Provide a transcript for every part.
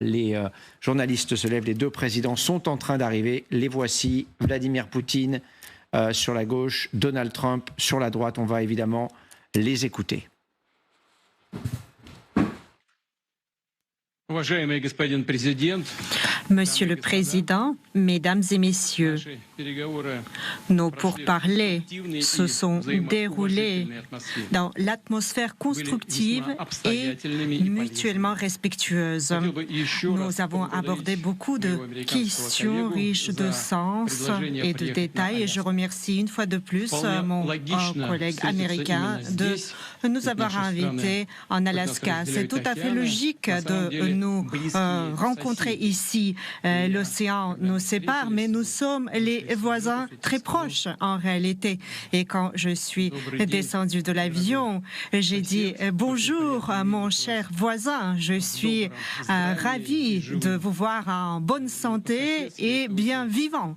Les journalistes se lèvent, les deux présidents sont en train d'arriver. Les voici, Vladimir Poutine sur la gauche, Donald Trump sur la droite. On va évidemment les écouter. Monsieur le Président, Mesdames et Messieurs, nos pourparlers se sont déroulés dans l'atmosphère constructive et mutuellement respectueuse. Nous avons abordé beaucoup de questions riches de sens et de détails et je remercie une fois de plus mon collègue américain de nous avoir invités en Alaska. C'est tout à fait logique de nous rencontrer ici. L'océan nous sépare, mais nous sommes les voisins très proches en réalité. Et quand je suis descendue de l'avion, j'ai dit « Bonjour, mon cher voisin, je suis ravie de vous voir en bonne santé et bien vivant. »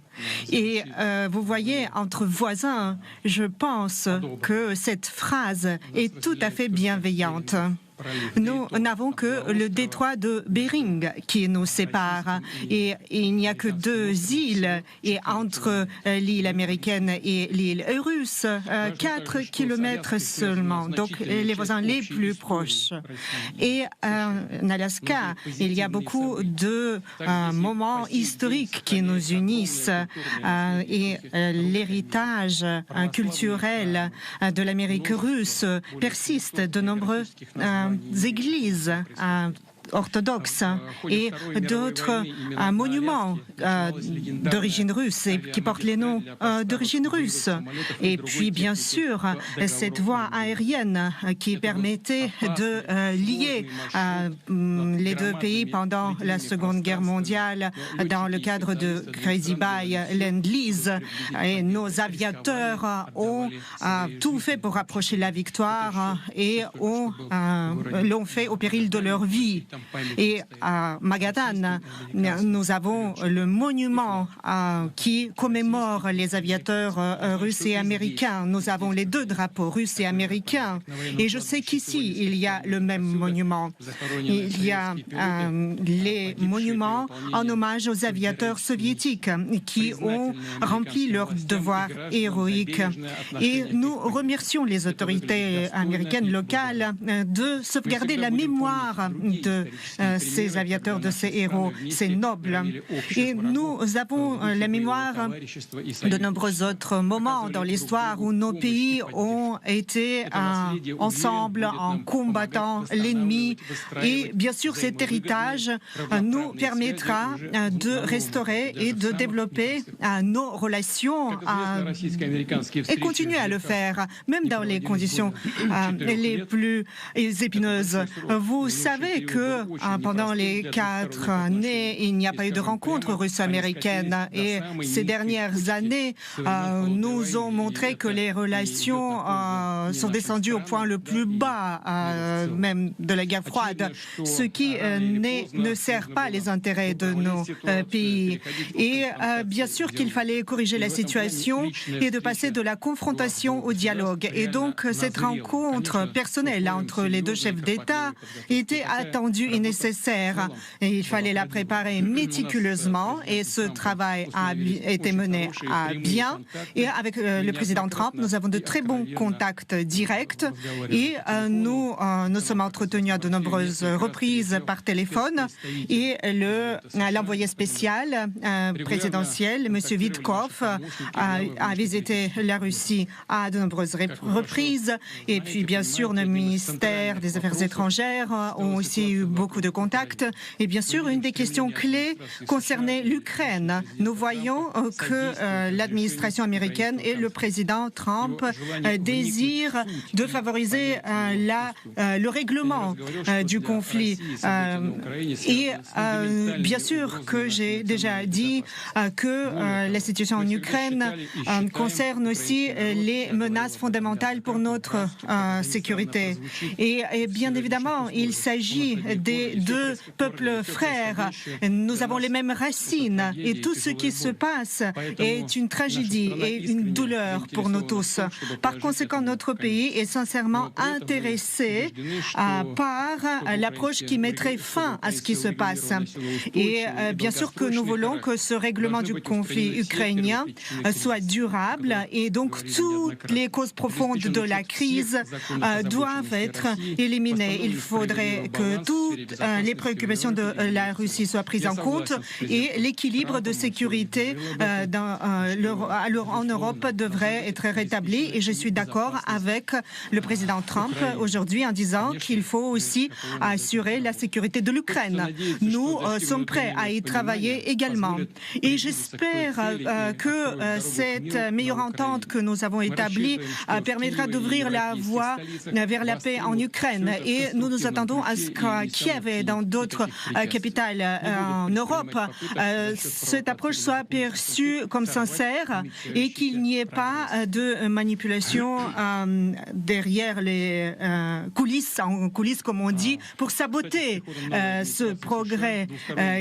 Et vous voyez, entre voisins, je pense que cette phrase est tout à fait bienveillante. Nous n'avons que le détroit de Bering qui nous sépare et il n'y a que 2 îles et entre l'île américaine et l'île russe, 4 kilomètres seulement, donc les voisins les plus proches. Et en Alaska, il y a beaucoup de moments historiques qui nous unissent et l'héritage culturel de l'Amérique russe persiste. De nombreux églises orthodoxes et d'autres monuments d'origine russe et qui portent les noms d'origine russe. Et puis, bien sûr, cette voie aérienne qui permettait de lier les 2 pays pendant la Seconde Guerre mondiale dans le cadre de Crazy Buy Lend-Lease. Et nos aviateurs ont tout fait pour rapprocher la victoire et l'ont fait au péril de leur vie. Et à Magadan, nous avons le monument qui commémore les aviateurs russes et américains. Nous avons les 2 drapeaux russes et américains. Et je sais qu'ici, il y a le même monument. Il y a les monuments en hommage aux aviateurs soviétiques qui ont rempli leur devoir héroïque. Et nous remercions les autorités américaines locales de sauvegarder la mémoire de ces aviateurs, de ces héros, ces nobles. Et nous avons la mémoire de nombreux autres moments dans l'histoire où nos pays ont été ensemble en combattant l'ennemi. Et bien sûr, cet héritage nous permettra de restaurer et de développer nos relations et continuer à le faire, même dans les conditions les plus épineuses. Vous savez que pendant les 4 années, il n'y a pas eu de rencontre russo-américaine et ces dernières années nous ont montré que les relations sont descendues au point le plus bas, même de la guerre froide, ce qui ne sert pas les intérêts de nos pays. Et bien sûr qu'il fallait corriger la situation et de passer de la confrontation au dialogue. Et donc cette rencontre personnelle entre les 2 chefs d'État était attendue et nécessaire. Et il fallait la préparer méticuleusement et ce travail a été mené à bien. Et avec le président Trump, nous avons de très bons contacts directs et nous sommes entretenus à de nombreuses reprises par téléphone. Et l'envoyé spécial présidentiel, M. Witkoff, a visité la Russie à de nombreuses reprises. Et puis, bien sûr, nos ministères des Affaires étrangères ont aussi eu beaucoup de contacts. Et bien sûr, une des questions clés concernait l'Ukraine. Nous voyons que l'administration américaine et le président Trump désirent de favoriser le règlement du conflit. Et bien sûr que j'ai déjà dit que la situation en Ukraine concerne aussi les menaces fondamentales pour notre sécurité. Et bien évidemment, il s'agit des deux peuples frères. Nous avons les mêmes racines et tout ce qui se passe est une tragédie et une douleur pour nous tous. Par conséquent, notre pays est sincèrement intéressé par l'approche qui mettrait fin à ce qui se passe. Et bien sûr que nous voulons que ce règlement du conflit ukrainien soit durable et donc toutes les causes profondes de la crise doivent être éliminées. Il faudrait que toutes les préoccupations de la Russie soient prises en compte et l'équilibre de sécurité en Europe devrait être rétabli. Et je suis d'accord avec le président Trump aujourd'hui en disant qu'il faut aussi assurer la sécurité de l'Ukraine. Nous sommes prêts à y travailler également. Et j'espère que cette meilleure entente que nous avons établie permettra d'ouvrir la voie vers la paix en Ukraine. Et nous nous attendons à ce qu'à Kiev et dans d'autres capitales en Europe, cette approche soit perçue comme sincère et qu'il n'y ait pas de manipulation derrière les coulisses, en coulisses comme on dit, pour saboter ce progrès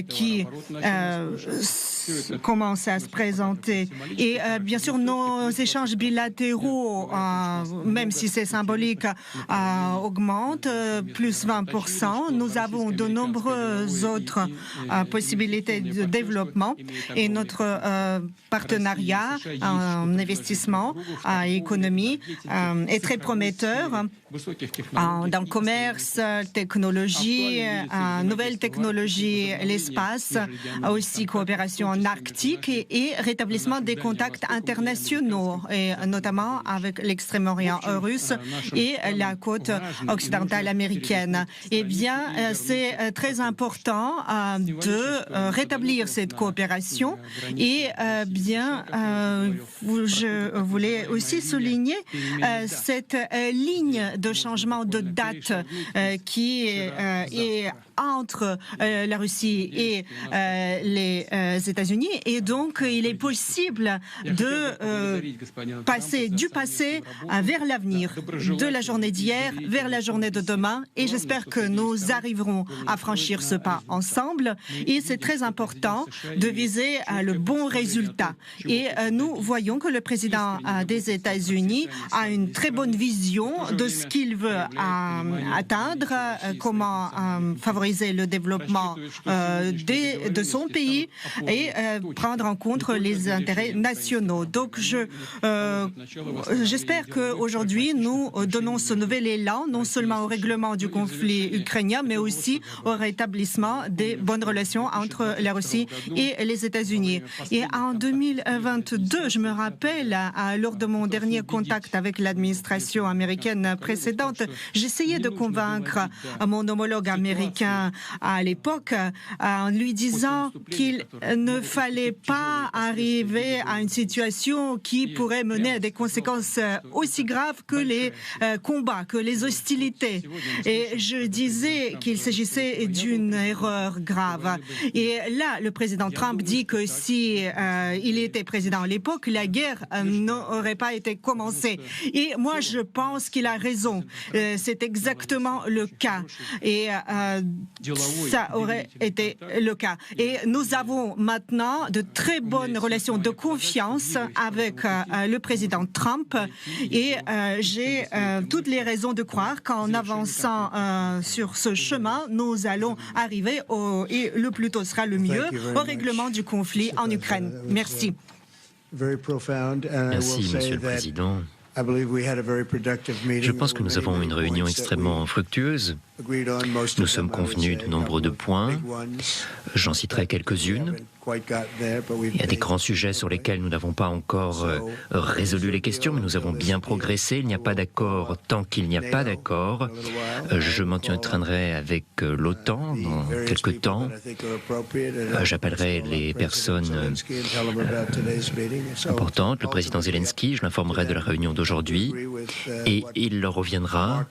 qui commence à se présenter. Et bien sûr, nos échanges bilatéraux, même si c'est symbolique, augmentent, plus 20%. Nous avons de nombreuses autres possibilités de développement et notre partenariat en investissement, en économie est très prometteur dans le commerce, technologie, nouvelles technologies, l'espace, aussi coopération en Arctique et rétablissement des contacts internationaux, et notamment avec l'extrême-orient russe et la côte occidentale américaine. Eh bien, c'est très important de rétablir cette coopération et bien, je voulais aussi souligner cette ligne de changement de date qui est entre la Russie et les États-Unis. Et donc, il est possible de passer du passé vers l'avenir, de la journée d'hier vers la journée de demain. Et j'espère que nous arriverons à franchir ce pas ensemble. Et c'est très important de viser le bon résultat. Et nous voyons que le président des États-Unis a une très bonne vision de ce qu'il veut atteindre, comment favoriser le développement de son pays et prendre en compte les intérêts nationaux. Donc, j'espère qu'aujourd'hui, nous donnons ce nouvel élan, non seulement au règlement du conflit ukrainien, mais aussi au rétablissement des bonnes relations entre la Russie et les États-Unis. Et en 2022, je me rappelle, lors de mon dernier contact avec l'administration américaine précédente, j'essayais de convaincre mon homologue américain à l'époque en lui disant qu'il ne fallait pas arriver à une situation qui pourrait mener à des conséquences aussi graves que les combats, que les hostilités. Et je disais qu'il s'agissait d'une erreur grave. Et là, le président Trump dit que si il était président à l'époque, la guerre n'aurait pas été commencée. Et moi, je pense qu'il a raison. C'est exactement le cas. Et ça aurait été le cas. Et nous avons maintenant de très bonnes relations de confiance avec le président Trump. Et j'ai toutes les raisons de croire qu'en avançant sur ce chemin, nous allons arriver, et le plus tôt sera le mieux, au règlement du conflit en Ukraine. Merci. Merci, Monsieur le Président. Je pense que nous avons eu une réunion extrêmement fructueuse. Nous sommes convenus de nombreux points. J'en citerai quelques-unes. Il y a des grands sujets sur lesquels nous n'avons pas encore résolu les questions, mais nous avons bien progressé. Il n'y a pas d'accord tant qu'il n'y a pas d'accord. Je m'entraînerai avec l'OTAN dans quelques temps. J'appellerai les personnes importantes, le président Zelensky, je l'informerai de la réunion d'aujourd'hui, et il leur reviendra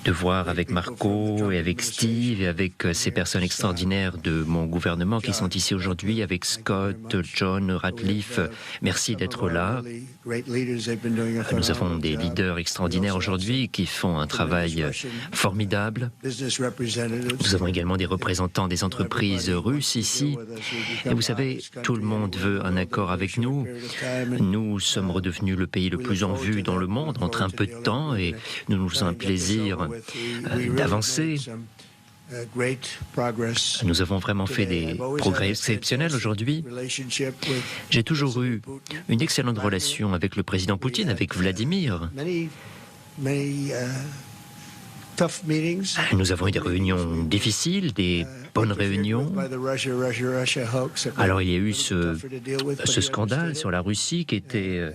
de voir avec Marco et avec Steve et avec ces personnes extraordinaires de mon gouvernement qui sont ici aujourd'hui, avec Scott, John, Ratcliffe. Merci d'être là. Nous avons des leaders extraordinaires aujourd'hui qui font un travail formidable. Nous avons également des représentants des entreprises russes ici. Et vous savez, tout le monde veut un accord avec nous. Nous sommes redevenus le pays le plus en vue dans le monde en très peu de temps et nous nous faisons un plaisir d'avancer. Nous avons vraiment fait des progrès exceptionnels aujourd'hui. J'ai toujours eu une excellente relation avec le président Poutine, avec Vladimir. Nous avons eu des réunions difficiles, des bonnes réunions. Alors il y a eu ce scandale sur la Russie qui était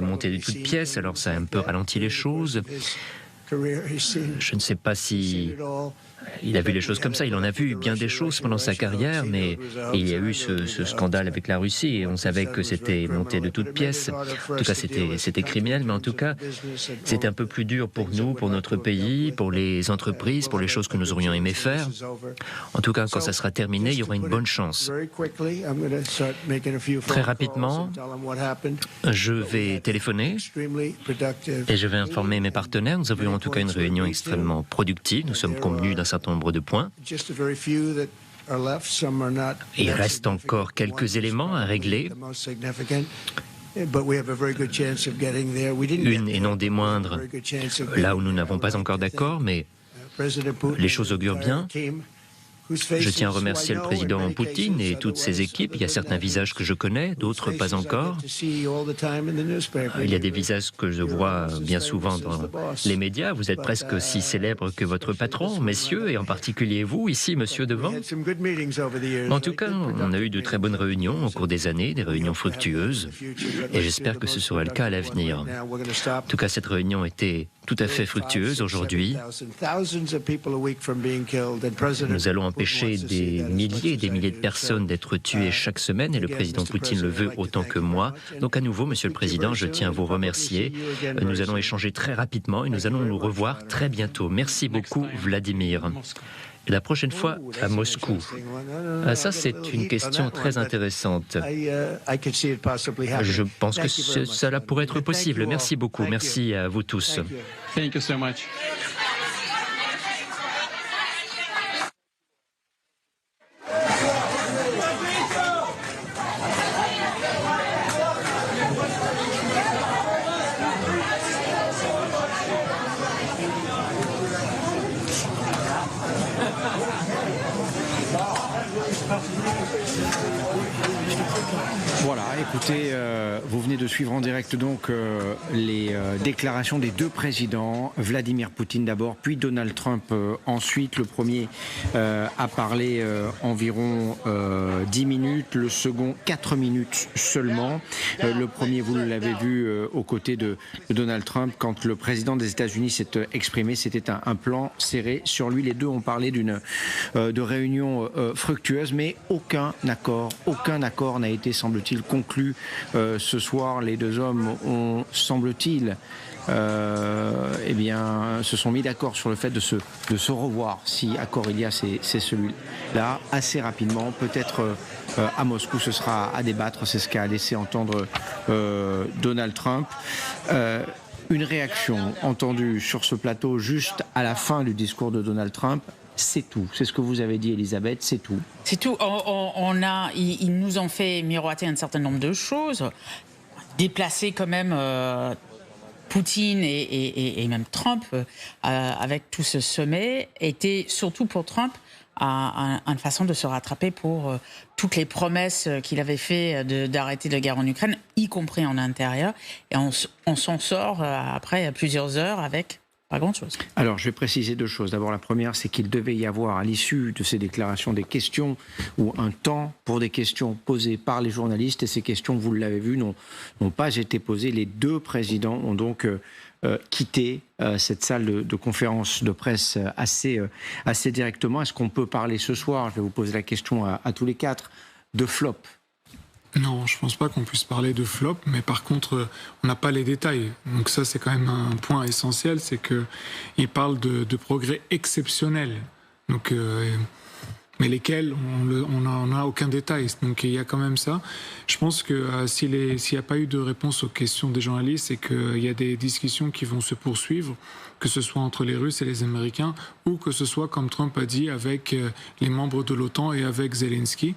monté de toutes pièces, alors ça a un peu ralenti les choses. Je ne sais pas si il a vu les choses comme ça, il en a vu bien des choses pendant sa carrière, mais il y a eu ce scandale avec la Russie et on savait que c'était monté de toutes pièces. En tout cas, c'était criminel, mais en tout cas, c'était un peu plus dur pour nous, pour notre pays, pour les entreprises, pour les choses que nous aurions aimé faire. En tout cas, quand ça sera terminé, il y aura une bonne chance. Très rapidement, je vais téléphoner et je vais informer mes partenaires. Nous avons eu en tout cas une réunion extrêmement productive. Nous sommes convenus d'un certain nombre de points. Il reste encore quelques éléments à régler. Une et non des moindres, là où nous n'avons pas encore d'accord, mais les choses augurent bien. Je tiens à remercier le président Poutine et toutes ses équipes. Il y a certains visages que je connais, d'autres pas encore. Il y a des visages que je vois bien souvent dans les médias. Vous êtes presque si célèbre que votre patron, messieurs, et en particulier vous, ici, monsieur Devant. En tout cas, on a eu de très bonnes réunions au cours des années, des réunions fructueuses, et j'espère que ce sera le cas à l'avenir. En tout cas, cette réunion était tout à fait fructueuse aujourd'hui. Nous allons empêcher des milliers et des milliers de personnes d'être tuées chaque semaine et le président Poutine le veut autant que moi. Donc à nouveau, Monsieur le Président, je tiens à vous remercier. Nous allons échanger très rapidement et nous allons nous revoir très bientôt. Merci beaucoup, Vladimir. Et la prochaine fois, à Moscou. Ça, c'est une question très intéressante. Je pense que cela pourrait être possible. Merci beaucoup. Merci à vous tous. Thank you so much. Voilà, écoutez, vous venez de suivre en direct donc les déclarations des deux présidents, Vladimir Poutine d'abord, puis Donald Trump ensuite. Le premier a parlé environ 10 minutes, le second 4 minutes seulement. Le premier, vous l'avez vu aux côtés de Donald Trump, quand le président des États-Unis s'est exprimé, c'était un plan serré sur lui. Les deux ont parlé de réunion fructueuse, mais aucun accord n'a été, semble-t-il, conclu ce soir. Les deux hommes ont, semble-t-il, se sont mis d'accord sur le fait de se revoir. Si accord il y a, c'est celui-là, assez rapidement. Peut-être à Moscou, ce sera à débattre. C'est ce qu'a laissé entendre Donald Trump. Une réaction entendue sur ce plateau juste à la fin du discours de Donald Trump. C'est tout. C'est ce que vous avez dit, Elisabeth, c'est tout. C'est tout. Ils nous ont fait miroiter un certain nombre de choses. Déplacer quand même Poutine et même Trump avec tout ce sommet était surtout pour Trump une façon de se rattraper pour toutes les promesses qu'il avait fait d'arrêter la guerre en Ukraine, y compris en intérieur. Et on s'en sort après plusieurs heures avec pas grand-chose. Alors, je vais préciser deux choses. D'abord, la première, c'est qu'il devait y avoir, à l'issue de ces déclarations, des questions ou un temps pour des questions posées par les journalistes. Et ces questions, vous l'avez vu, n'ont pas été posées. Les deux présidents ont donc quitté cette salle de conférence de presse assez directement. Est-ce qu'on peut parler ce soir, je vais vous poser la question à tous les quatre, de flop ? Non, je ne pense pas qu'on puisse parler de flop, mais par contre, on n'a pas les détails. Donc ça, c'est quand même un point essentiel, c'est qu'il parle de progrès exceptionnels. Donc mais lesquels, on n'en a aucun détail. Donc il y a quand même ça. Je pense que s'il n'y a pas eu de réponse aux questions des journalistes, c'est qu'il y a des discussions qui vont se poursuivre, que ce soit entre les Russes et les Américains, ou que ce soit, comme Trump a dit, avec les membres de l'OTAN et avec Zelensky.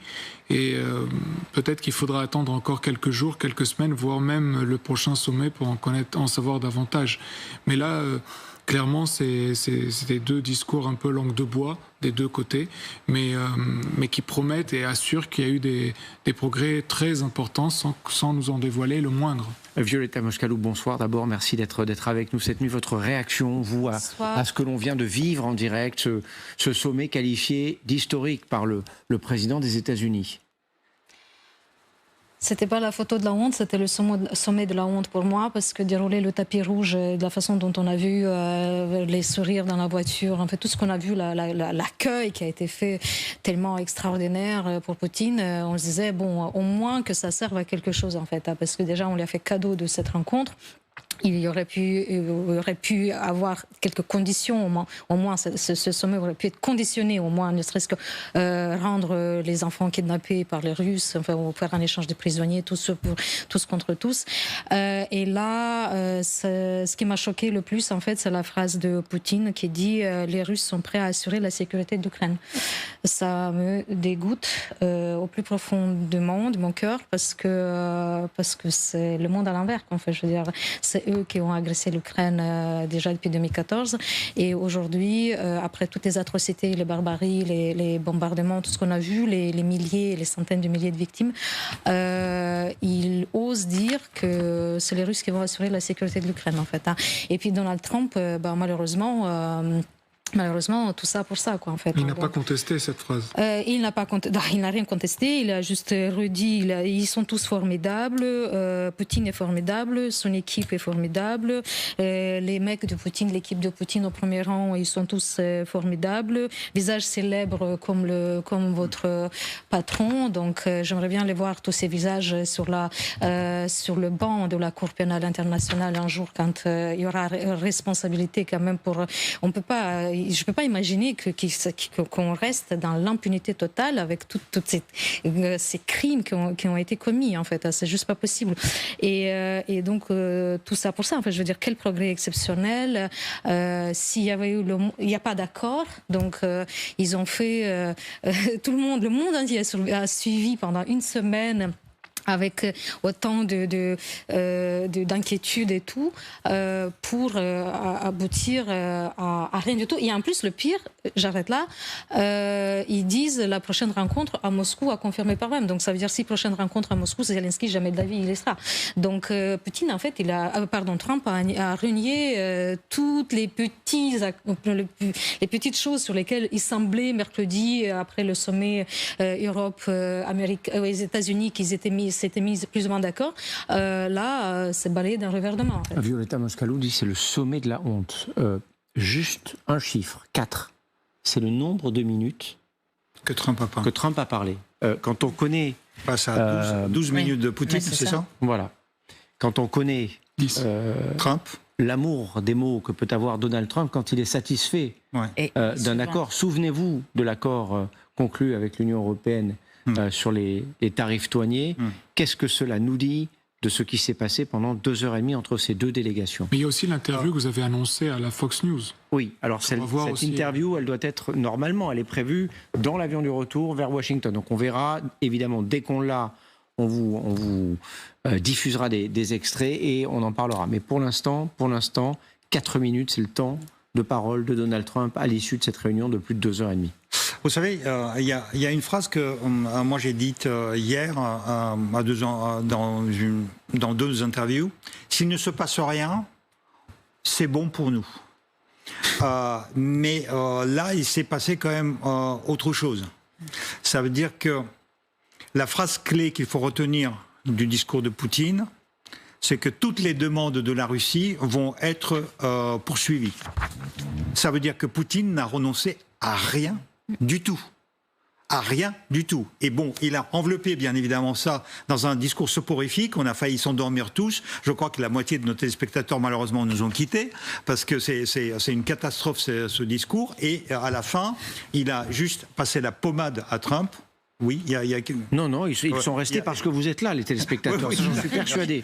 Et peut-être qu'il faudra attendre encore quelques jours, quelques semaines, voire même le prochain sommet pour en savoir davantage. Mais là, clairement, c'est des deux discours un peu langue de bois des deux côtés, mais qui promettent et assurent qu'il y a eu des progrès très importants sans nous en dévoiler le moindre. Violeta Moscalou, bonsoir. D'abord, merci d'être avec nous cette nuit. Votre réaction, vous, à ce que l'on vient de vivre en direct, ce sommet qualifié d'historique par le président des États-Unis. C'était pas la photo de la honte, c'était le sommet de la honte pour moi, parce que dérouler le tapis rouge, de la façon dont on a vu les sourires dans la voiture, en fait tout ce qu'on a vu, l'accueil qui a été fait tellement extraordinaire pour Poutine, on se disait bon, au moins que ça serve à quelque chose en fait, parce que déjà on lui a fait cadeau de cette rencontre. Il y aurait pu avoir quelques conditions, au moins ce sommet aurait pu être conditionné, au moins ne serait-ce que rendre les enfants kidnappés par les Russes, enfin, ou faire un échange de prisonniers, tous contre tous. Et là, ce qui m'a choqué le plus, en fait, c'est la phrase de Poutine qui dit les Russes sont prêts à assurer la sécurité de l'Ukraine. Ça me dégoûte au plus profond de mon cœur, parce que c'est le monde à l'envers, en fait, je veux dire. C'est eux qui ont agressé l'Ukraine déjà depuis 2014. Et aujourd'hui, après toutes les atrocités, les barbaries, les bombardements, tout ce qu'on a vu, les milliers, les centaines de milliers de victimes, ils osent dire que c'est les Russes qui vont assurer la sécurité de l'Ukraine, en fait. Hein. Et puis Donald Trump, malheureusement, tout ça pour ça, quoi, en fait. Il n'a pas contesté cette phrase. Il n'a rien contesté. Il a juste redit. Ils sont tous formidables. Poutine est formidable. Son équipe est formidable. Les mecs de Poutine, l'équipe de Poutine au premier rang, ils sont tous formidables. Visage célèbre comme votre patron. Donc, j'aimerais bien les voir tous ces visages sur le banc de la Cour pénale internationale un jour, quand il y aura responsabilité quand même pour. On peut pas. Je ne peux pas imaginer qu'on reste dans l'impunité totale avec toutes ces crimes qui ont été commis, en fait. C'est juste pas possible. Et donc, tout ça pour ça, en fait, je veux dire, quel progrès exceptionnel. S'il y avait eu il n'y a pas d'accord, donc ils ont fait... le monde entier a suivi pendant une semaine avec autant d'inquiétude et tout, pour aboutir à rien du tout. Et en plus, le pire, j'arrête là, ils disent la prochaine rencontre à Moscou à confirmer par même. Donc ça veut dire si prochaine rencontre à Moscou, c'est Zelensky, jamais de la vie il y sera. Donc Poutine, en fait, Trump a renié toutes les petites choses sur lesquelles il semblait mercredi, après le sommet les États-Unis, qu'ils s'étaient mis plus ou moins d'accord. C'est balayé d'un revers de main. En fait. Violeta Moscalou dit c'est le sommet de la honte. Juste un chiffre, 4. C'est le nombre de minutes que Trump a parlé. Quand on connaît... Passe à 12 minutes de Poutine, c'est ça ? Voilà. Quand on connaît Trump, l'amour des mots que peut avoir Donald Trump quand il est satisfait d'un accord. Souvenez-vous de l'accord conclu avec l'Union européenne sur les tarifs douaniers. Qu'est-ce que cela nous dit de ce qui s'est passé pendant 2h30 entre ces deux délégations? Mais il y a aussi l'interview que vous avez annoncée à la Fox News. Oui, alors cette interview, elle doit être, normalement, elle est prévue dans l'avion du retour vers Washington. Donc on verra, évidemment, dès qu'on l'a, on vous diffusera des extraits et on en parlera. Mais pour l'instant, 4 minutes, c'est le temps de parole de Donald Trump à l'issue de cette réunion de plus de 2h30. Vous savez, il y a une phrase que moi j'ai dite hier dans 2 interviews. S'il ne se passe rien, c'est bon pour nous. Mais là, il s'est passé quand même autre chose. Ça veut dire que la phrase clé qu'il faut retenir du discours de Poutine, c'est que toutes les demandes de la Russie vont être poursuivies. Ça veut dire que Poutine n'a renoncé à rien du tout. à rien du tout. Et bon, il a enveloppé bien évidemment ça dans un discours soporifique. On a failli s'endormir tous. Je crois que la moitié de nos téléspectateurs malheureusement nous ont quittés parce que c'est une catastrophe ce discours. Et à la fin, il a juste passé la pommade à Trump. Oui, Non, ils sont restés parce que vous êtes là, les téléspectateurs. Oui. J'en suis persuadé.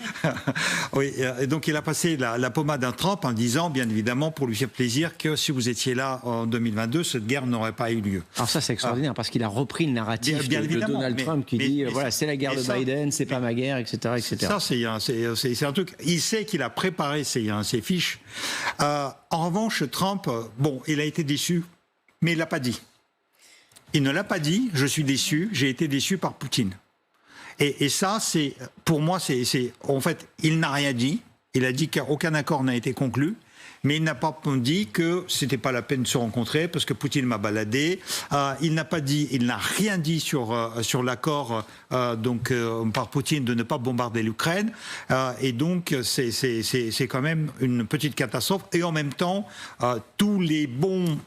Oui, et donc il a passé la pommade à Trump en disant, bien évidemment, pour lui faire plaisir, que si vous étiez là en 2022, cette guerre n'aurait pas eu lieu. Alors ça, c'est extraordinaire parce qu'il a repris le narratif de Donald Trump qui dit, voilà, c'est la guerre de Biden, c'est pas ma guerre, etc., etc. Ça, c'est un truc. Il sait qu'il a préparé ses fiches. En revanche, Trump, bon, il a été déçu, mais il l'a pas dit. Il ne l'a pas dit, je suis déçu, j'ai été déçu par Poutine. Et ça, pour moi, en fait, il n'a rien dit. Il a dit qu'aucun accord n'a été conclu, mais il n'a pas dit que c'était pas la peine de se rencontrer parce que Poutine m'a baladé. Il n'a rien dit sur l'accord par Poutine de ne pas bombarder l'Ukraine. Et donc, c'est quand même une petite catastrophe. Et en même temps, tous les bons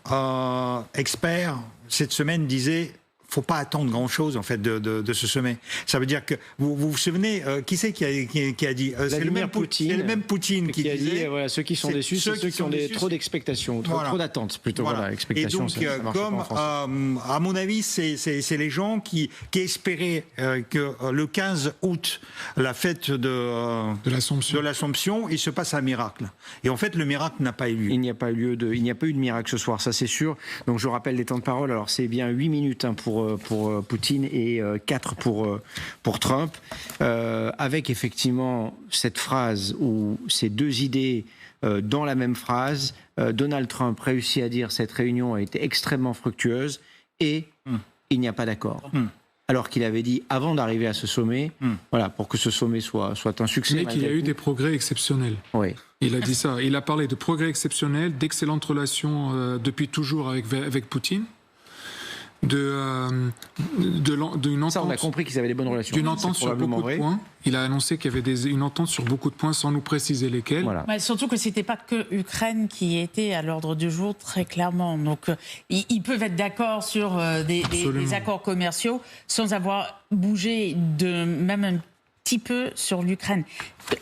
experts cette semaine disaient faut pas attendre grand-chose en fait de ce sommet. Ça veut dire que vous vous souvenez qui c'est qui a dit c'est le même Poutine qui a disait dit voilà, ceux qui sont déçus, c'est ceux qui ont trop d'expectations, trop d'attentes plutôt. Voilà, expectations. Et donc comme à mon avis c'est les gens qui espéraient que le 15 août, la fête de l'Assomption, il se passe un miracle. Et en fait le miracle n'a pas eu lieu. Il n'y a pas eu de miracle ce soir, ça c'est sûr. Donc je rappelle les temps de parole. Alors c'est bien 8 minutes pour Poutine et 4 pour Trump, avec effectivement cette phrase ou ces deux idées dans la même phrase. Donald Trump réussit à dire cette réunion a été extrêmement fructueuse et il n'y a pas d'accord. Alors qu'il avait dit avant d'arriver à ce sommet, voilà, pour que ce sommet soit un succès. Mais qu'il y a eu des progrès exceptionnels. Oui. Il a dit ça. Il a parlé de progrès exceptionnels, d'excellentes relations depuis toujours avec Poutine. D'une entente. Ça, on a compris qu'ils avaient des bonnes relations. D'une entente sur beaucoup de points. Il a annoncé qu'il y avait une entente sur beaucoup de points sans nous préciser lesquels. Voilà. Mais surtout que c'était pas que Ukraine qui était à l'ordre du jour très clairement. Donc ils peuvent être d'accord sur des accords commerciaux sans avoir bougé même un petit peu sur l'Ukraine.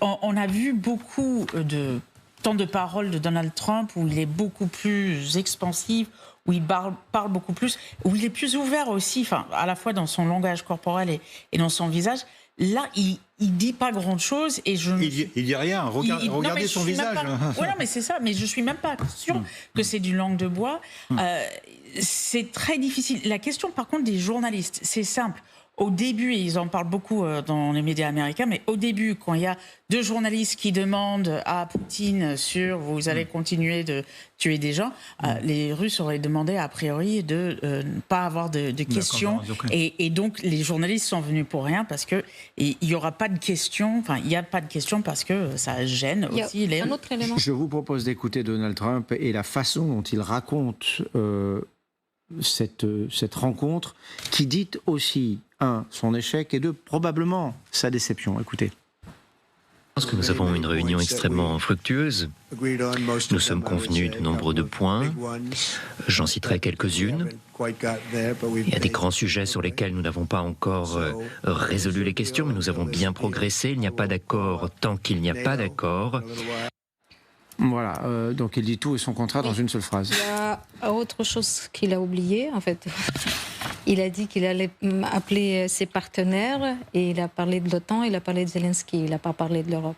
On a vu beaucoup de temps de parole de Donald Trump où il est beaucoup plus expansif, où il parle beaucoup plus, où il est plus ouvert aussi, à la fois dans son langage corporel et dans son visage. Là, il dit pas grand-chose et il dit rien. Regardez son visage. Voilà, mais c'est ça. Mais je suis même pas sûre que c'est du langue de bois. C'est très difficile. La question, par contre, des journalistes, c'est simple. Au début, et ils en parlent beaucoup dans les médias américains, mais au début, quand il y a 2 journalistes qui demandent à Poutine vous allez continuer de tuer des gens, les Russes auraient demandé a priori de ne pas avoir de questions. Et donc, les journalistes sont venus pour rien parce qu'il n'y aura pas de questions. Enfin, il n'y a pas de questions parce que ça gêne aussi les... Un autre élément. Je vous propose d'écouter Donald Trump et la façon dont il raconte cette rencontre qui dit aussi, 1, son échec et 2, probablement sa déception. Écoutez. Je pense que nous avons une réunion extrêmement fructueuse. Nous sommes convenus de nombre de points. J'en citerai quelques-unes. Il y a des grands sujets sur lesquels nous n'avons pas encore résolu les questions, mais nous avons bien progressé. Il n'y a pas d'accord tant qu'il n'y a pas d'accord. Voilà, donc il dit tout et son contraire dans une seule phrase. Il y a autre chose qu'il a oublié, en fait. Il a dit qu'il allait appeler ses partenaires et il a parlé de l'OTAN, il a parlé de Zelensky, il n'a pas parlé de l'Europe.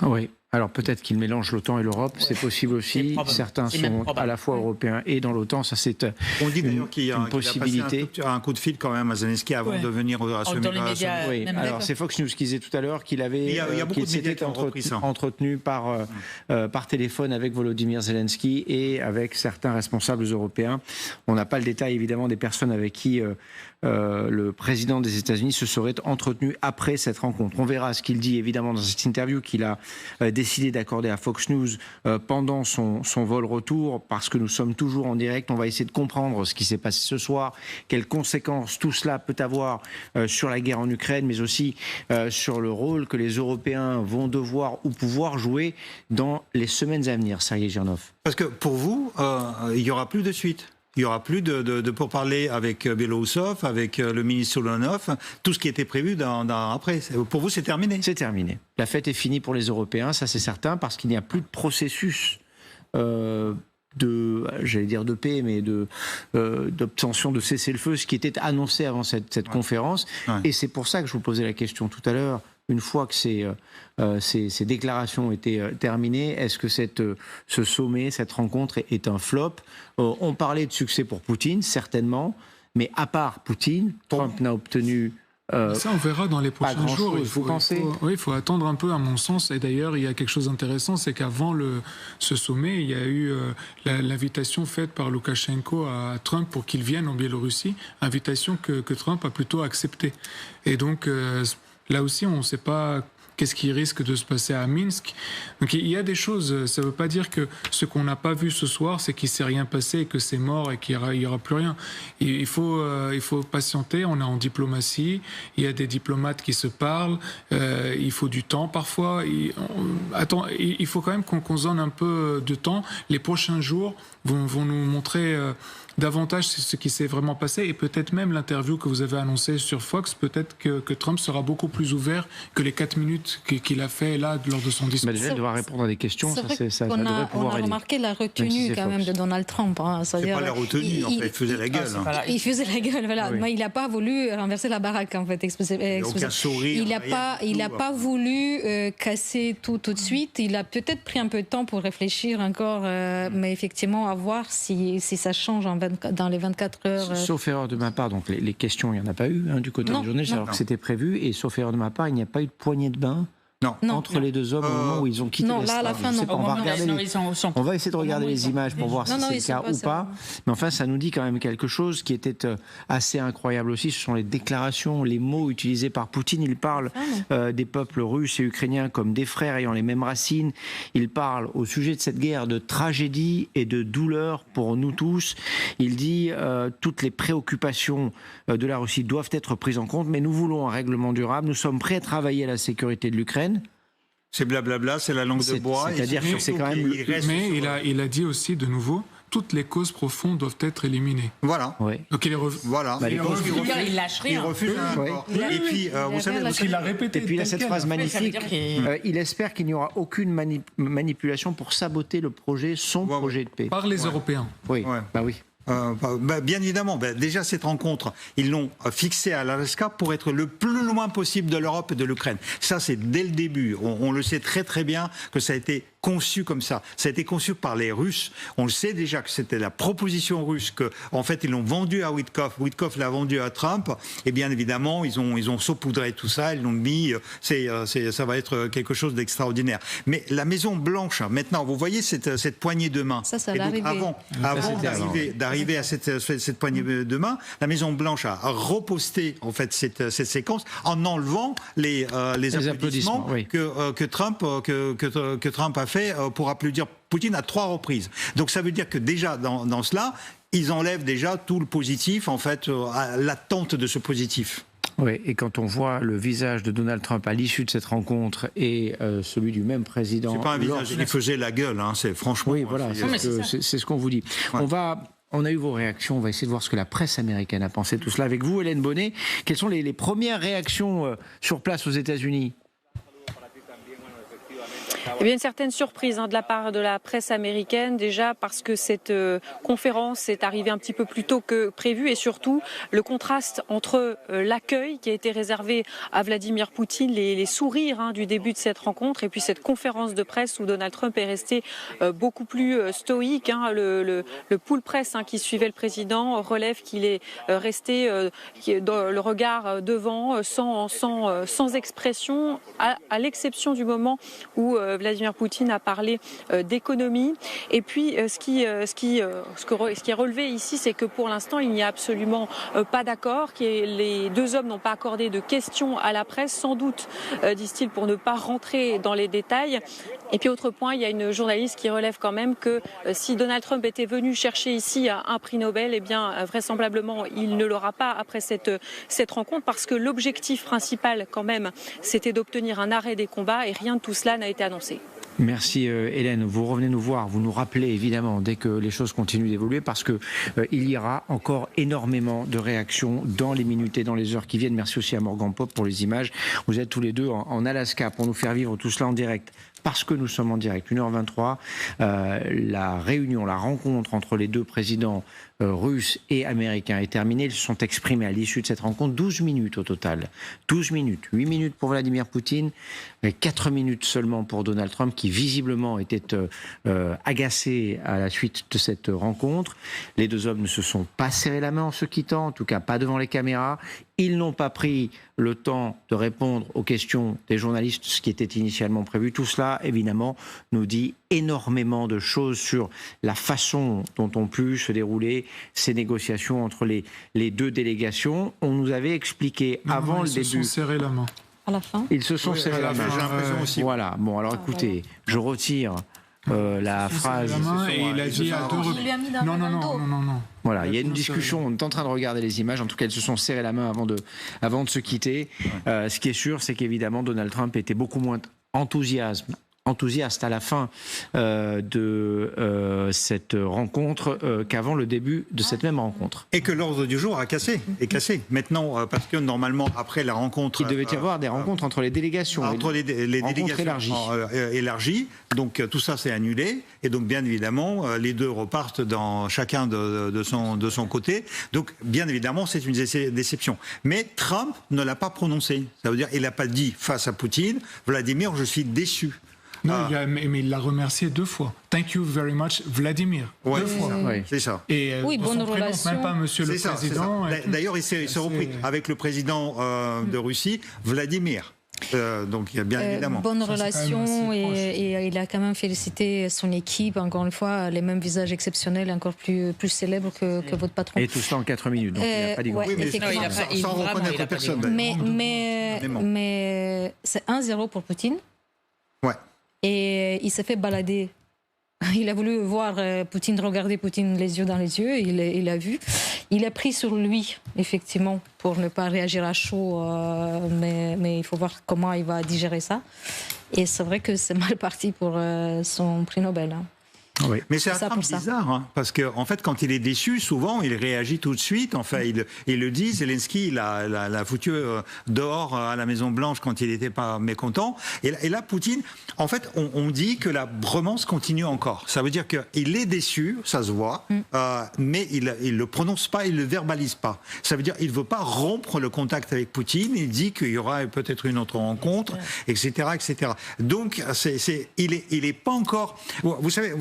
Oui. Alors peut-être qu'il mélange l'OTAN et l'Europe, c'est possible aussi. Certains sont à la fois européens et dans l'OTAN, ça c'est on dit d'ailleurs qu'il a possibilité. Passé un coup de fil quand même à Zelensky avant de venir à ce dans les médias. Oui. Alors c'est Fox News qui disait tout à l'heure qu'il avait s'était entretenu par téléphone avec Volodymyr Zelensky et avec certains responsables européens. On n'a pas le détail évidemment des personnes avec qui le président des États-Unis se serait entretenu après cette rencontre. On verra ce qu'il dit évidemment dans cette interview qu'il a décidé d'accorder à Fox News pendant son vol retour, parce que nous sommes toujours en direct. On va essayer de comprendre ce qui s'est passé ce soir, quelles conséquences tout cela peut avoir sur la guerre en Ukraine, mais aussi sur le rôle que les Européens vont devoir ou pouvoir jouer dans les semaines à venir. Sergei Girnov. Parce que pour vous, il n'y aura plus de suite. Il n'y aura plus de pourparlers avec Belousov, avec le ministre Solonov, tout ce qui était prévu après. Pour vous, c'est terminé? C'est terminé. La fête est finie pour les Européens, ça c'est certain, parce qu'il n'y a plus de processus de paix, mais d'obtention de cessez-le-feu, ce qui était annoncé avant cette conférence. Ouais. Et c'est pour ça que je vous posais la question tout à l'heure. Une fois que ces déclarations étaient terminées, est-ce que ce sommet, cette rencontre est un flop? On parlait de succès pour Poutine, certainement, mais à part Poutine, Trump n'a obtenu... ça, on verra dans les prochains jours. Il faut attendre un peu, à mon sens. Et d'ailleurs, il y a quelque chose d'intéressant, c'est qu'avant ce sommet, il y a eu l'invitation faite par Loukachenko à Trump pour qu'il vienne en Biélorussie, invitation que Trump a plutôt acceptée. Et donc, là aussi, on ne sait pas qu'est-ce qui risque de se passer à Minsk. Donc il y a des choses, ça ne veut pas dire que ce qu'on n'a pas vu ce soir, c'est qu'il ne s'est rien passé et que c'est mort et qu'il n'y aura plus rien. Il faut patienter, on est en diplomatie, il y a des diplomates qui se parlent, il faut du temps parfois. Il faut quand même qu'on se donne un peu de temps. Les prochains jours vont nous montrer... davantage ce qui s'est vraiment passé et peut-être même l'interview que vous avez annoncée sur Fox, peut-être que Trump sera beaucoup plus ouvert que les 4 minutes qu'il a fait là lors de son discours. Déjà, il devra répondre à des questions, ça devrait pouvoir on a remarqué la retenue quand même de Donald Trump. C'est pas la retenue, en fait, il faisait la gueule. Il faisait la gueule, voilà. Oui. Mais il n'a pas voulu renverser la baraque, en fait. Aucun sourire. Il n'a pas voulu casser tout de suite. Il a peut-être pris un peu de temps pour réfléchir encore, mais effectivement, à voir si ça change dans les 24 heures. Sauf erreur de ma part, donc les questions, il n'y en a pas eu du côté des journalistes, alors que c'était prévu, et sauf erreur de ma part, il n'y a pas eu de poignée de bain entre les deux hommes au moment où ils ont quitté l'estrade. Là, à la fin, non. On va essayer de regarder les images pour voir si c'est le cas ou pas. Mais enfin, ça nous dit quand même quelque chose qui était assez incroyable aussi. Ce sont les déclarations, les mots utilisés par Poutine. Il parle des peuples russes et ukrainiens comme des frères ayant les mêmes racines. Il parle au sujet de cette guerre de tragédie et de douleur pour nous tous. Il dit toutes les préoccupations de la Russie doivent être prises en compte, mais nous voulons un règlement durable. Nous sommes prêts à travailler à la sécurité de l'Ukraine. C'est blablabla, c'est la langue de bois. C'est-à-dire que c'est quand même... Mais il a dit aussi, de nouveau, toutes les causes profondes doivent être éliminées. Voilà. Oui. Donc voilà. Il lâche rien. Il refuse un accord. Et puis, vous savez, parce qu'il l'a répété. Et puis il a cette phrase magnifique. Il espère qu'il n'y aura aucune manipulation pour saboter le projet, son projet de paix. Par les Européens. Oui. Bah oui. Bien évidemment, déjà cette rencontre, ils l'ont fixée à l'Alaska pour être le plus loin possible de l'Europe et de l'Ukraine. Ça, c'est dès le début. On le sait très très bien que ça a été conçu comme ça. Ça a été conçu par les Russes. On le sait déjà que c'était la proposition russe que, en fait, ils l'ont vendu à Witkoff. Witkoff l'a vendu à Trump. Et bien évidemment, ils ont saupoudré tout ça. Ils l'ont mis. Ça va être quelque chose d'extraordinaire. Mais la Maison Blanche, maintenant, vous voyez cette poignée de main. Ça va arriver. Avant d'arriver à cette poignée de main, la Maison Blanche a reposté en fait cette séquence en enlevant les applaudissements que Trump a fait pour applaudir Poutine à 3 reprises. Donc ça veut dire que déjà dans cela, ils enlèvent déjà tout le positif, en fait, l'attente de ce positif. Oui, et quand on voit le visage de Donald Trump à l'issue de cette rencontre et celui du même président... C'est pas un visage, il faisait la gueule, c'est franchement... Oui, voilà, c'est ce qu'on vous dit. Ouais. On a eu vos réactions, on va essayer de voir ce que la presse américaine a pensé de tout cela avec vous, Hélène Bonnet. Quelles sont les premières réactions sur place aux États-Unis ? Eh bien, une certaine surprise de la part de la presse américaine, déjà parce que cette conférence est arrivée un petit peu plus tôt que prévu et surtout le contraste entre l'accueil qui a été réservé à Vladimir Poutine, les sourires du début de cette rencontre et puis cette conférence de presse où Donald Trump est resté beaucoup plus stoïque. Le pool presse qui suivait le président relève qu'il est resté dans le regard devant, sans expression, à l'exception du moment où Vladimir Poutine a parlé d'économie. Et puis, ce qui est relevé ici, c'est que pour l'instant, il n'y a absolument pas d'accord, que les deux hommes n'ont pas accordé de questions à la presse, sans doute, disent-ils, pour ne pas rentrer dans les détails. Et puis, autre point, il y a une journaliste qui relève quand même que si Donald Trump était venu chercher ici un prix Nobel, eh bien, vraisemblablement, il ne l'aura pas après cette rencontre, parce que l'objectif principal, quand même, c'était d'obtenir un arrêt des combats et rien de tout cela n'a été annoncé. Merci Hélène, vous revenez nous voir, vous nous rappelez évidemment dès que les choses continuent d'évoluer parce que il y aura encore énormément de réactions dans les minutes et dans les heures qui viennent. Merci aussi à Morgan Pop pour les images. Vous êtes tous les deux en Alaska pour nous faire vivre tout cela en direct. Parce que nous sommes en direct, 1h23, la réunion, la rencontre entre les deux présidents russes et américains est terminée. Ils se sont exprimés à l'issue de cette rencontre 12 minutes au total. 12 minutes, 8 minutes pour Vladimir Poutine, 4 minutes seulement pour Donald Trump qui visiblement était agacé à la suite de cette rencontre. Les deux hommes ne se sont pas serrés la main en se quittant, en tout cas pas devant les caméras. Ils n'ont pas pris le temps de répondre aux questions des journalistes, ce qui était initialement prévu. Tout cela, évidemment, nous dit énormément de choses sur la façon dont ont pu se dérouler ces négociations entre les deux délégations. On nous avait expliqué avant le début... Ils se sont serrés la main. À la fin. Ils se sont serrés la main. J'ai l'impression aussi. Voilà. Bon, alors écoutez, je retire... la phrase. Et il a dit à deux reprises. Non. Voilà, il y a une discussion. On est en train de regarder les images. En tout cas, ils se sont serrés la main avant de se quitter. Ce qui est sûr, c'est qu'évidemment, Donald Trump était beaucoup moins enthousiaste à la fin de cette rencontre qu'avant le début de cette même rencontre. Et que l'ordre du jour est cassé. Maintenant, parce que normalement, après la rencontre... Il devait y avoir des rencontres entre les délégations. Entre les délégations élargies. Donc tout ça s'est annulé. Et donc bien évidemment, les deux repartent chacun de son côté. Donc bien évidemment, c'est une déception. Mais Trump ne l'a pas prononcé. Ça veut dire qu'il n'a pas dit face à Poutine, Vladimir, je suis déçu. Non, mais il l'a remercié 2 fois. Thank you very much, Vladimir. Ouais, 2 fois. C'est ça. Et oui, bonne relation. Même pas Monsieur le Président. D'ailleurs, il s'est repris avec le président de Russie, Vladimir. Donc il y a bien évidemment bonne relation et il a quand même félicité son équipe, encore une fois, les mêmes visages exceptionnels, encore plus célèbres que votre patron. Et tout ça en 4 minutes, donc il n'a pas dit grand chose. Oui, sans reconnaître personne. Mais c'est 1-0 pour Poutine. Ouais. Et il s'est fait balader. Il a voulu voir Poutine, regarder Poutine les yeux dans les yeux, il a vu. Il a pris sur lui, effectivement, pour ne pas réagir à chaud, mais il faut voir comment il va digérer ça. Et c'est vrai que c'est mal parti pour son prix Nobel. Hein. Oui. Mais c'est un Trump bizarre, hein, parce qu'en fait, quand il est déçu, souvent, il réagit tout de suite. Enfin, il le dit, Zelensky, il l'a foutu dehors à la Maison-Blanche quand il n'était pas mécontent. Et là, Poutine, en fait, on dit que la bromance continue encore. Ça veut dire qu'il est déçu, ça se voit, mais il ne le prononce pas, il ne le verbalise pas. Ça veut dire qu'il ne veut pas rompre le contact avec Poutine. Il dit qu'il y aura peut-être une autre rencontre, etc., etc. Donc, il est pas encore... Vous savez,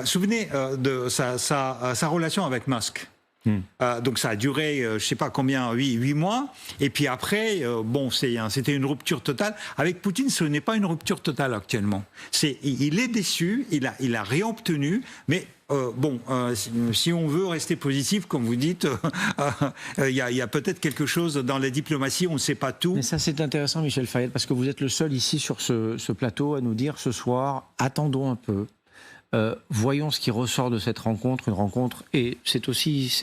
souvenez de sa relation avec Musk. Donc ça a duré, je ne sais pas combien, 8 mois. Et puis après, c'était une rupture totale. Avec Poutine, ce n'est pas une rupture totale actuellement. Il est déçu, il a réobtenu, mais si on veut rester positif, comme vous dites, il y a peut-être quelque chose dans la diplomatie, on ne sait pas tout. Mais ça, c'est intéressant, Michel Fayette, parce que vous êtes le seul ici sur ce plateau à nous dire ce soir, attendons un peu. Voyons ce qui ressort de cette rencontre, une rencontre, et c'est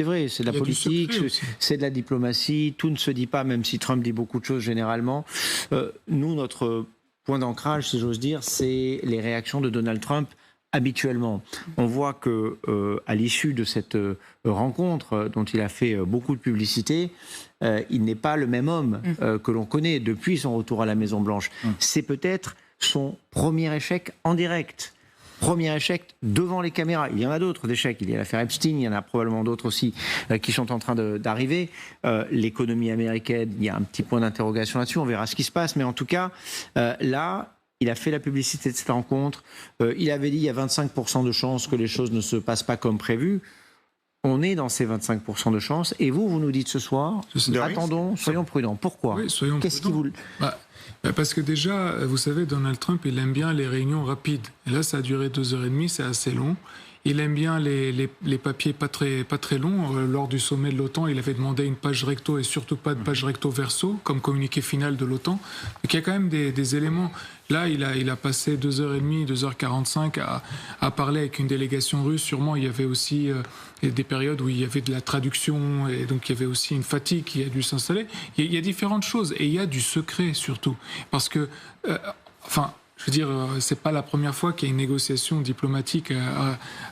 vrai, c'est de la politique, c'est de la diplomatie, tout ne se dit pas, même si Trump dit beaucoup de choses généralement. Nous, notre point d'ancrage, si j'ose dire, c'est les réactions de Donald Trump habituellement. On voit que à l'issue de cette rencontre, dont il a fait beaucoup de publicité, il n'est pas le même homme que l'on connaît depuis son retour à la Maison-Blanche. C'est peut-être son premier échec en direct. Premier échec devant les caméras. Il y en a d'autres d'échecs. Il y a l'affaire Epstein, il y en a probablement d'autres aussi qui sont en train d'arriver. L'économie américaine, il y a un petit point d'interrogation là-dessus. On verra ce qui se passe. Mais en tout cas, là, il a fait la publicité de cette rencontre. Il avait dit il y a 25% de chances que les choses ne se passent pas comme prévu. On est dans ces 25% de chances. Et vous nous dites ce soir, attendons, soyons prudents. Pourquoi ? Oui, soyons prudents. Parce que déjà, vous savez, Donald Trump, il aime bien les réunions rapides. Et là, ça a duré 2h30, c'est assez long. Il aime bien les papiers pas très longs. Lors du sommet de l'OTAN, il avait demandé une page recto et surtout pas de page recto verso, comme communiqué final de l'OTAN. Donc il y a quand même des éléments. Là, il a passé 2h30, 2h45 à parler avec une délégation russe. Sûrement, il y avait aussi des périodes où il y avait de la traduction et donc il y avait aussi une fatigue qui a dû s'installer. Il y a différentes choses et il y a du secret surtout. Parce que, Je veux dire, c'est pas la première fois qu'il y a une négociation diplomatique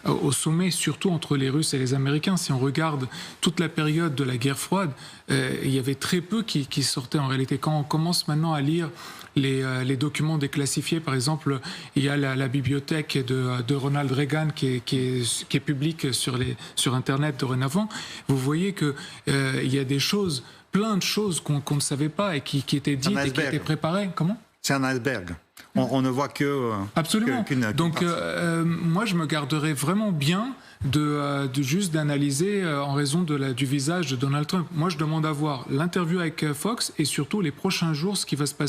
au sommet, surtout entre les Russes et les Américains. Si on regarde toute la période de la guerre froide, il y avait très peu qui sortaient en réalité. Quand on commence maintenant à lire les documents déclassifiés, par exemple, il y a la bibliothèque de Ronald Reagan qui est publique sur Internet dorénavant. Vous voyez que il y a des choses, plein de choses qu'on ne savait pas et qui étaient dites et qui étaient préparées. Comment ? C'est un iceberg. On ne voit que... Absolument. Donc moi, je me garderais vraiment bien de juste d'analyser en raison du visage de Donald Trump. Moi, je demande à voir l'interview avec Fox et surtout les prochains jours, ce qui va se passer.